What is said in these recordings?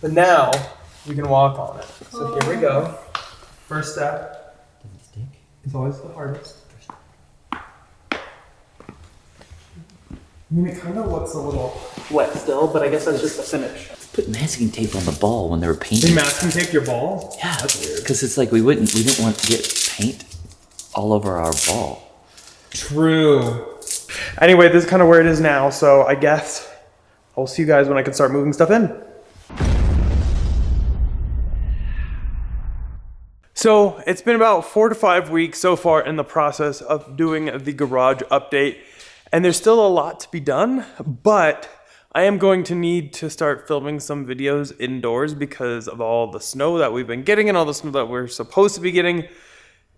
But now we can walk on it. So here we go. First step. Does it stink? It's always the hardest. I mean, it kind of looks a little wet still, but I guess that's just the finish. Put masking tape on the ball when they were painting. They masking tape your ball? Yeah, That's weird. because it's like we didn't want to get paint all over our ball. True. Anyway, this is kind of where it is now, so I guess I'll see you guys when I can start moving stuff in. So it's been about 4 to 5 weeks so far in the process of doing the garage update, and there's still a lot to be done, but I am going to need to start filming some videos indoors because of all the snow that we've been getting and all the snow that we're supposed to be getting.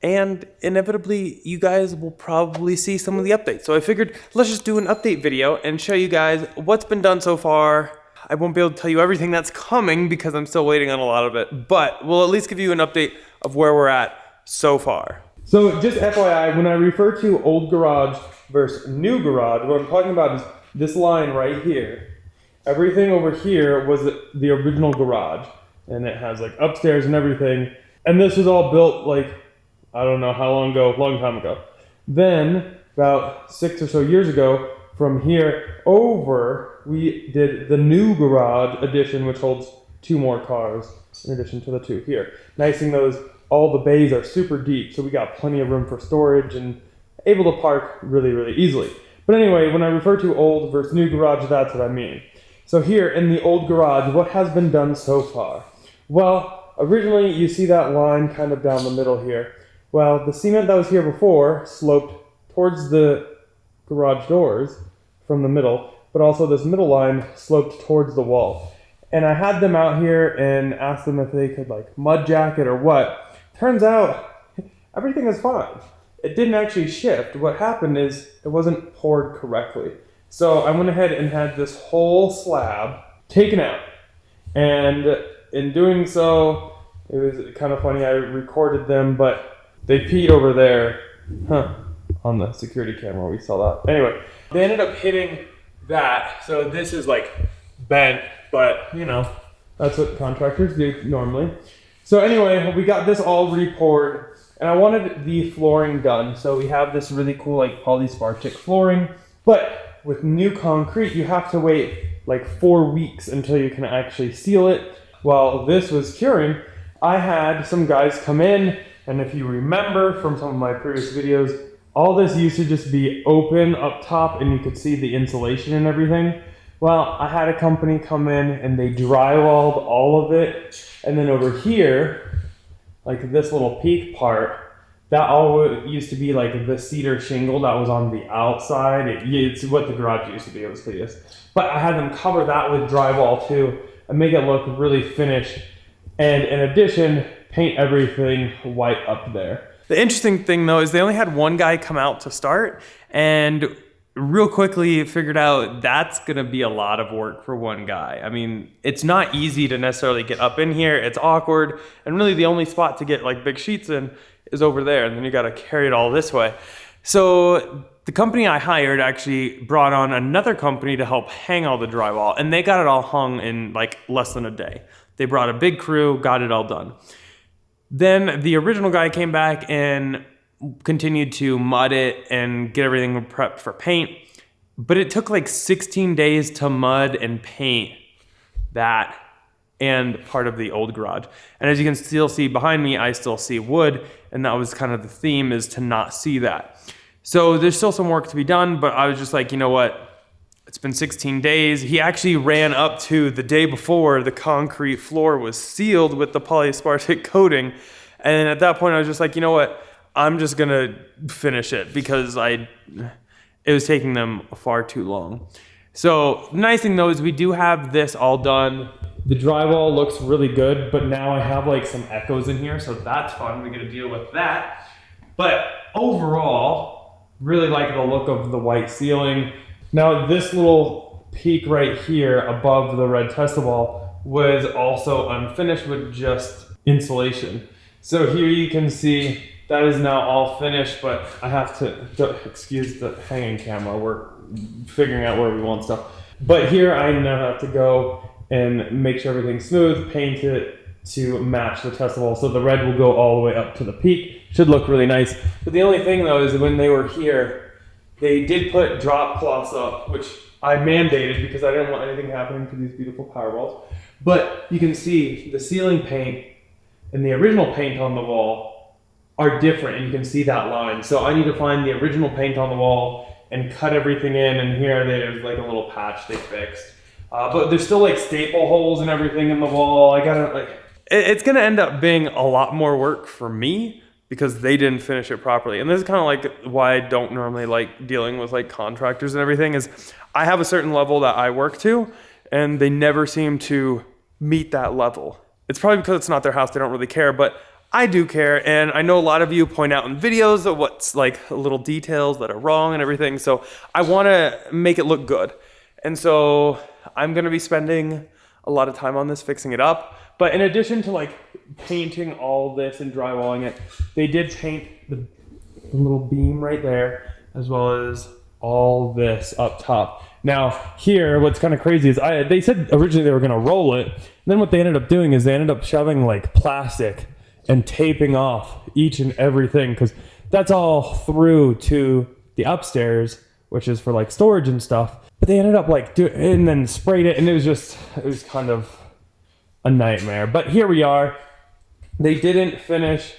And inevitably, you guys will probably see some of the updates. So I figured let's just do an update video and show you guys what's been done so far. I won't be able to tell you everything that's coming because I'm still waiting on a lot of it, but we'll at least give you an update of where we're at so far. So just FYI, when I refer to old garage versus new garage, what I'm talking about is this line right here. Everything over here was the original garage, and it has like upstairs and everything. And this was all built like, I don't know how long ago, long time ago. Then about 6 or so years ago, from here over, we did the new garage addition, which holds 2 more cars in addition to the 2 here. Nice thing though is all the bays are super deep, so we got plenty of room for storage and able to park really, really easily. But anyway, when I refer to old versus new garage, that's what I mean. So here in the old garage, what has been done so far? Well, originally you see that line kind of down the middle here. Well, the cement that was here before sloped towards the garage doors from the middle, but also this middle line sloped towards the wall. And I had them out here and asked them if they could like mud jack it or what. Turns out everything is fine. It didn't actually shift. What happened is it wasn't poured correctly. So I went ahead and had this whole slab taken out. And in doing so, it was kind of funny. I recorded them, but they peed over there. On the security camera, we saw that. Anyway, they ended up hitting that. So this is like bent, but you know, that's what contractors do normally. So anyway, we got this all re-poured. And I wanted the flooring done, so we have this really cool like polyspartic flooring. But with new concrete, you have to wait like 4 weeks until you can actually seal it. While this was curing, I had some guys come in, and if you remember from some of my previous videos, all this used to just be open up top and you could see the insulation and everything. Well, I had a company come in and they drywalled all of it, and then over here, like this little peak part, that all used to be like the cedar shingle that was on the outside. It's what the garage used to be, it was hideous. But I had them cover that with drywall too and make it look really finished. And in addition, paint everything white up there. The interesting thing though is they only had one guy come out to start, and real quickly figured out that's gonna be a lot of work for one guy. I mean, it's not easy to necessarily get up in here. It's awkward, and really the only spot to get like big sheets in is over there, and then you gotta carry it all this way. So the company I hired actually brought on another company to help hang all the drywall, and they got it all hung in like less than a day. They brought a big crew, got it all done. Then the original guy came back and continued to mud it and get everything prepped for paint. But it took like 16 days to mud and paint that and part of the old garage. And as you can still see behind me, I still see wood, and that was kind of the theme, is to not see that. So there's still some work to be done, but I was just like, you know what? It's been 16 days. He actually ran up to the day before the concrete floor was sealed with the polyspartic coating. And at that point, I was just like, you know what? I'm just gonna finish it because it was taking them far too long. So the nice thing though is we do have this all done. The drywall looks really good, but now I have like some echoes in here, so that's fun. We get to deal with that. But overall, really like the look of the white ceiling. Now this little peak right here above the red tester wall was also unfinished with just insulation. So here you can see that is now all finished, but I have to, excuse the hanging camera, we're figuring out where we want stuff. But here I now have to go and make sure everything's smooth, paint it to match the Tesla wall. So the red will go all the way up to the peak. Should look really nice. But the only thing though is that when they were here, they did put drop cloths up, which I mandated because I didn't want anything happening to these beautiful power walls. But you can see the ceiling paint and the original paint on the wall are different, and you can see that line. So I need to find the original paint on the wall and cut everything in, and here there's like a little patch they fixed. But there's still like staple holes and everything in the wall. I gotta like, it's gonna end up being a lot more work for me because they didn't finish it properly. And this is kind of like why I don't normally like dealing with like contractors and everything, is I have a certain level that I work to, and they never seem to meet that level. It's probably because it's not their house, they don't really care, but I do care. And I know a lot of you point out in videos of what's like little details that are wrong and everything. So I wanna make it look good. And so I'm gonna be spending a lot of time on this, fixing it up. But in addition to like painting all this and drywalling it, they did paint the little beam right there, as well as all this up top. Now here, what's kind of crazy is they said originally they were gonna roll it. And then what they ended up doing is they ended up shoving like plastic and taping off each and everything, because that's all through to the upstairs, which is for like storage and stuff. But they ended up like doing, and then sprayed it, and it was kind of a nightmare. But here we are. They didn't finish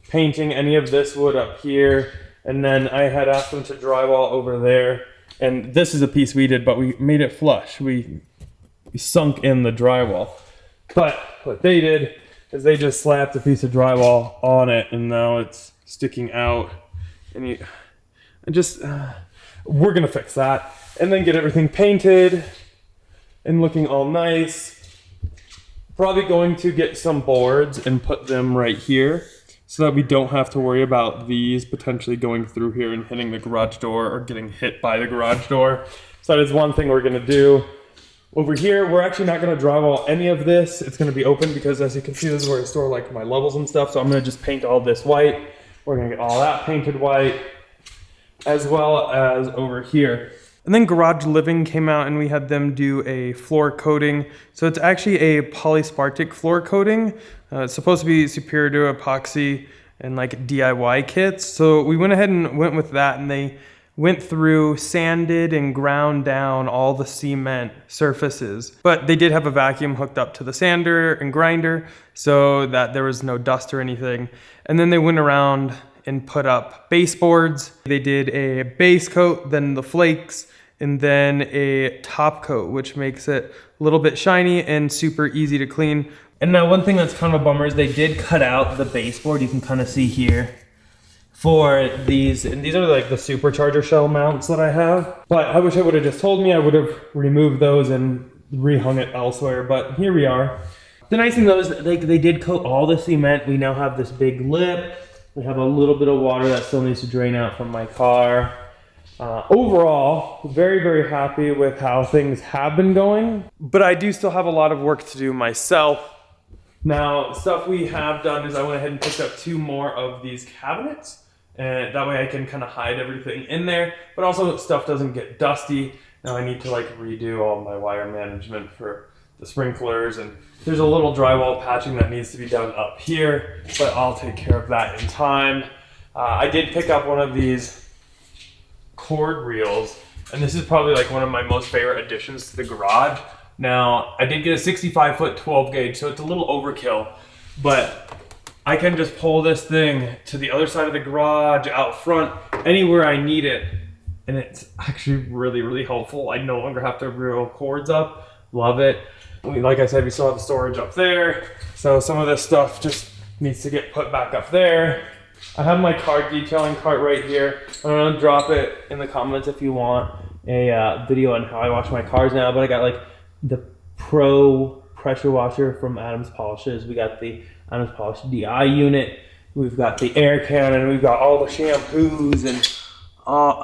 painting any of this wood up here, and then I had asked them to drywall over there. And this is a piece we did, but we made it flush. We sunk in the drywall. But what they did is they just slapped a piece of drywall on it, and now it's sticking out. And we're gonna fix that, and then get everything painted and looking all nice. Probably going to get some boards and put them right here, so that we don't have to worry about these potentially going through here and hitting the garage door or getting hit by the garage door. So that is one thing we're gonna do. Over here, we're actually not gonna drywall any of this. It's gonna be open because, as you can see, this is where I store like my levels and stuff. So I'm gonna just paint all this white. We're gonna get all that painted white, as well as over here. And then Garage Living came out and we had them do a floor coating. So it's actually a polyspartic floor coating. It's supposed to be superior to epoxy and like DIY kits. So we went ahead and went with that, and they went through, sanded and ground down all the cement surfaces. But they did have a vacuum hooked up to the sander and grinder so that there was no dust or anything. And then they went around and put up baseboards. They did a base coat, then the flakes, and then a top coat, which makes it a little bit shiny and super easy to clean. And now one thing that's kind of a bummer is they did cut out the baseboard, you can kind of see here, for these, and these are like the supercharger shell mounts that I have. But I wish I would have just told me, I would have removed those and rehung it elsewhere, but here we are. The nice thing though is that they did coat all the cement. We now have this big lip. We have a little bit of water that still needs to drain out from my car. Overall, very, very happy with how things have been going, but I do still have a lot of work to do myself. Now, stuff we have done is I went ahead and picked up 2 more of these cabinets. And that way I can kind of hide everything in there, but also stuff doesn't get dusty. Now I need to like redo all my wire management for the sprinklers, and there's a little drywall patching that needs to be done up here, but I'll take care of that in time. I did pick up one of these cord reels, and this is probably like one of my most favorite additions to the garage. Now I did get a 65-foot 12 gauge, so it's a little overkill, but I can just pull this thing to the other side of the garage, out front, anywhere I need it. And it's actually really, really helpful. I no longer have to reel cords up. Love it. Like I said, we still have storage up there. So some of this stuff just needs to get put back up there. I have my car detailing cart right here. I'm gonna drop it in the comments if you want a video on how I wash my cars now. But I got like the Pro pressure washer from Adams Polishes. We got the Adams Polish DI unit. We've got the air cannon. We've got all the shampoos and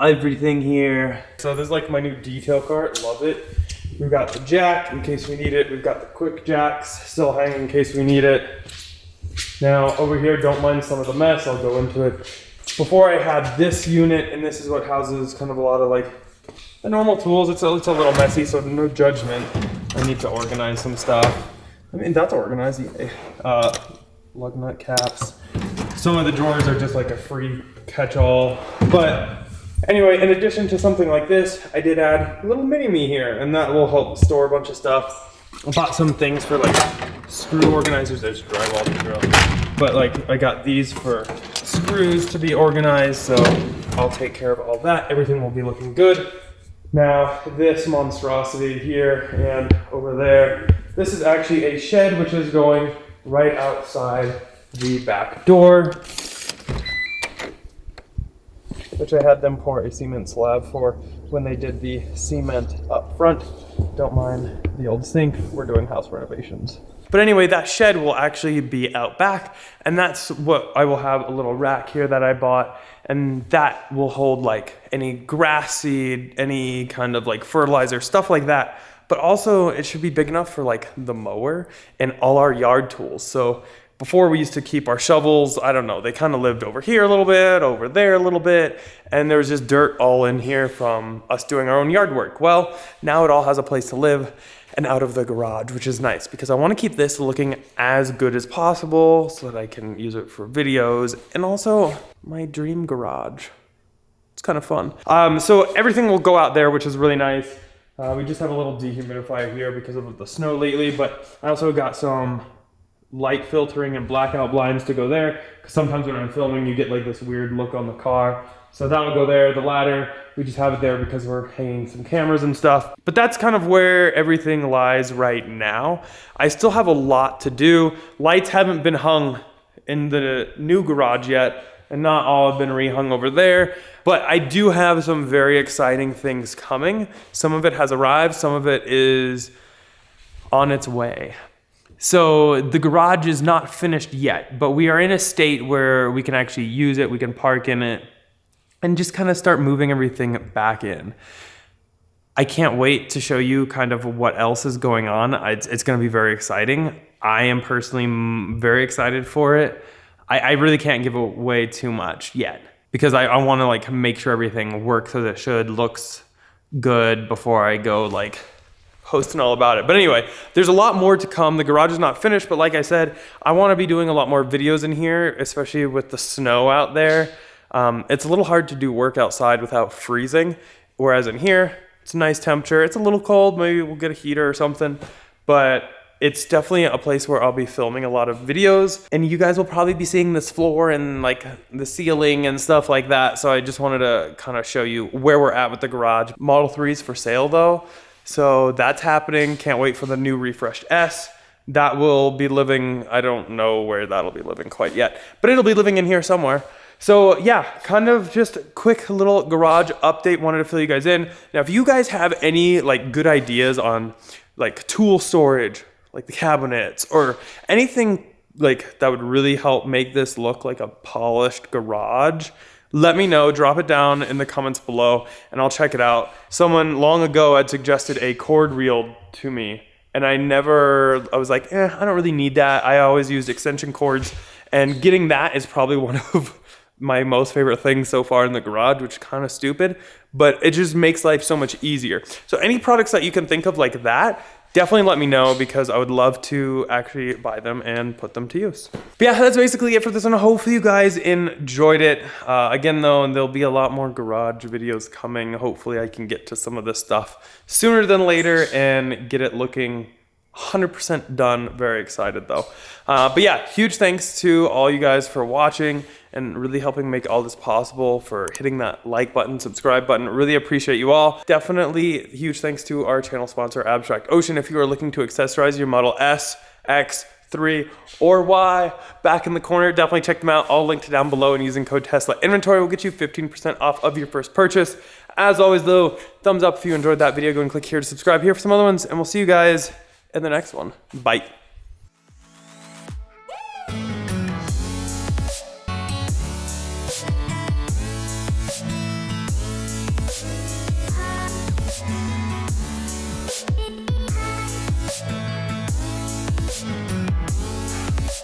everything here. So this is like my new detail cart. Love it. We've got the jack in case we need it. We've got the quick jacks still hanging in case we need it. Now over here, don't mind some of the mess. I'll go into it. Before I had this unit, and this is what houses kind of a lot of like the normal tools. It's a little messy, so no judgment. I need to organize some stuff. I mean, that's organized. Lug nut caps. Some of the drawers are just like a free catch-all. But anyway, in addition to something like this, I did add a little mini-me here, and that will help store a bunch of stuff. I bought some things for like screw organizers. There's drywall to drill. But like I got these for screws to be organized, so I'll take care of all that. Everything will be looking good. Now, this monstrosity here and over there, this is actually a shed which is going right outside the back door, which I had them pour a cement slab for when they did the cement up front. Don't mind the old sink, we're doing house renovations. But anyway, that shed will actually be out back, and that's what I will have a little rack here that I bought, and that will hold like any grass seed, any kind of like fertilizer, stuff like that. But also it should be big enough for like the mower and all our yard tools. So before we used to keep our shovels, I don't know, they kind of lived over here a little bit, over there a little bit, and there was just dirt all in here from us doing our own yard work. Well, now it all has a place to live and out of the garage, which is nice because I want to keep this looking as good as possible so that I can use it for videos and also my dream garage. It's kind of fun. So everything will go out there, which is really nice. We just have a little dehumidifier here because of the snow lately, but I also got some light filtering and blackout blinds to go there, because sometimes when I'm filming you get like this weird look on the car. So that'll go there. The ladder, we just have it there because we're hanging some cameras and stuff. But that's kind of where everything lies right now. I still have a lot to do. Lights haven't been hung in the new garage yet, and not all have been rehung over there. But I do have some very exciting things coming. Some of it has arrived, some of it is on its way. So the garage is not finished yet, but we are in a state where we can actually use it, we can park in it, and just kind of start moving everything back in. I can't wait to show you kind of what else is going on. It's going to be very exciting. I am personally very excited for it. I really can't give away too much yet because I want to like make sure everything works as it should, looks good before I go like posting all about it. But anyway, there's a lot more to come. The garage is not finished, but like I said, I want to be doing a lot more videos in here, especially with the snow out there. It's a little hard to do work outside without freezing, whereas in here, it's a nice temperature. It's a little cold, maybe we'll get a heater or something, but it's definitely a place where I'll be filming a lot of videos, and you guys will probably be seeing this floor and like the ceiling and stuff like that. So I just wanted to kind of show you where we're at with the garage. Model 3's for sale though, so that's happening. Can't wait for the new refreshed S. That will be living, I don't know where that'll be living quite yet, but it'll be living in here somewhere. So yeah, kind of just a quick little garage update. Wanted to fill you guys in. Now, if you guys have any like good ideas on like tool storage, like the cabinets or anything like that would really help make this look like a polished garage, let me know. Drop it down in the comments below and I'll check it out. Someone long ago had suggested a cord reel to me, and I was like, I don't really need that. I always used extension cords, and getting that is probably one of my most favorite things so far in the garage, which is kind of stupid, but it just makes life so much easier. So any products that you can think of like that, definitely let me know because I would love to actually buy them and put them to use. But yeah, that's basically it for this one. Hopefully you guys enjoyed it. Again though, there'll be a lot more garage videos coming. Hopefully I can get to some of this stuff sooner than later and get it looking 100% done. Very excited though. But yeah, huge thanks to all you guys for watching and really helping make all this possible, for hitting that like button, subscribe button. Really appreciate you all. Definitely huge thanks to our channel sponsor, Abstract Ocean. If you are looking to accessorize your Model S, X, 3, or Y, back in the corner, definitely check them out. All linked down below, and using code Tesla Inventory will get you 15% off of your first purchase. As always though, thumbs up if you enjoyed that video. Go and click here to subscribe here for some other ones, and we'll see you guys in the next one. Bye.